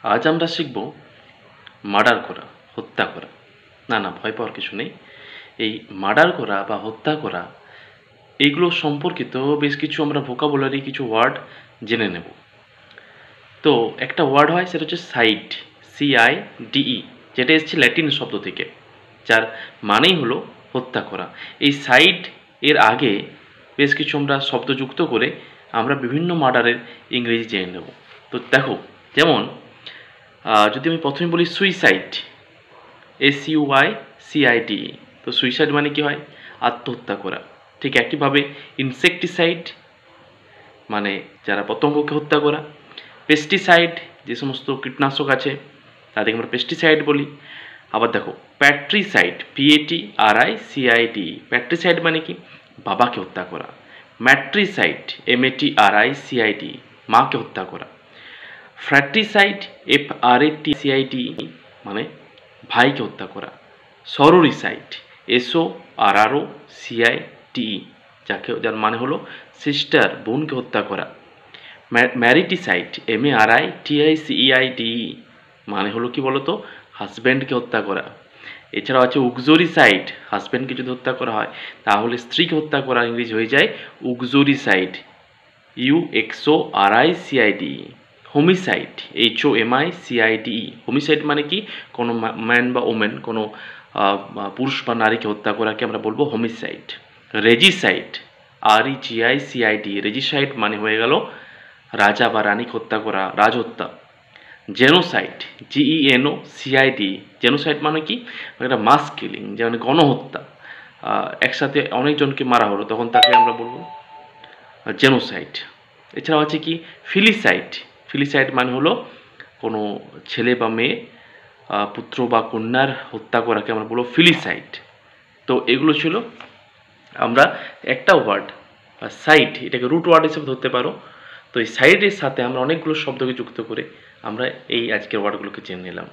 আজ আমরা শিখব মার্ডার করা, হত্যা করা। না ভয় পাওয়ার কিছু নেই। এই মার্ডার করা বা হত্যা করা এইগুলো সম্পর্কিত বেশ কিছু আমরা ভোকাবুলারি কিছু ওয়ার্ড জেনে নেব। তো একটা ওয়ার্ড হয় সেটা হচ্ছে সাইড, CIDE, যেটা এসেছে ল্যাটিন শব্দ থেকে, যার মানেই হলো হত্যা করা। এই সাইড এর আগে বেশ কিছু আমরা শব্দ যুক্ত করে আমরা বিভিন্ন মার্ডারের ইংরেজি জেনে নেব। তো দেখো, যেমন যদি আমি প্রথমে বলি সুইসাইড, SUICIDE, তো সুইসাইড মানে কি হয়? আত্মহত্যা করা। ঠিক একইভাবে ইনসেকটিসাইড মানে যারা পতঙ্গকে হত্যা করা। পেস্টিসাইড, যে সমস্ত কীটনাশক আছে তাদেরকে আমরা পেস্টিসাইড বলি। আবার দেখো প্যাট্রিসাইড, PATRICIDE, প্যাট্রিসাইড মানে কি? বাবাকে হত্যা করা। ম্যাট্রিসাইড, MATRICIDE, মাকে হত্যা করা। ফ্র্যাট্রিসাইড, FRATCIDE, মানে ভাইকে হত্যা করা। সরোরিসাইড, SORROCIDE, যার মানে হলো সিস্টার, বোনকে হত্যা করা। ম্যারিটিসাইড, MARITICEIDE, মানে হলো কি বলতো? হাজব্যান্ডকে হত্যা করা। এছাড়াও আছে উক্সোরিসাইড, হাজব্যান্ডকে যদি হত্যা করা হয় তাহলে স্ত্রীকে হত্যা করা ইংরেজি হয়ে যায় উক্সোরিসাইড, UXORICIDE। হোমিসাইড, HOMICIDE, হোমিসাইড মানে কি? কোনো ম্যান বা ওমেন, কোনো পুরুষ বা নারীকে হত্যা করাকে আমরা বলবো হোমিসাইড। রেজিসাইড, REGICID, রেজিসাইড মানে হয়ে গেল রাজা বা রানীকে হত্যা করা, রাজহত্যা। জেনোসাইড, GENOCIDE, জেনোসাইড মানে কি? একটা মাস কিলিং, যেমন গণহত্যা, একসাথে অনেকজনকে মারা হলো তখন তাকে আমরা বলবো জেনোসাইড। এছাড়াও আছে কি ফিলিসাইড, ফিলিসাইড মানে হলো কোনো ছেলে বা মেয়ে, পুত্র বা কন্যার হত্যা করাকে আমরা বলবো ফিলিসাইড। তো এগুলো ছিল আমরা একটা ওয়ার্ড সাইড, এটাকে রুট ওয়ার্ড হিসেবে ধরতে পারো। তো এই সাইডের সাথে আমরা অনেকগুলো শব্দকে যুক্ত করে আমরা এই আজকের ওয়ার্ডগুলোকে জেনে নিলাম।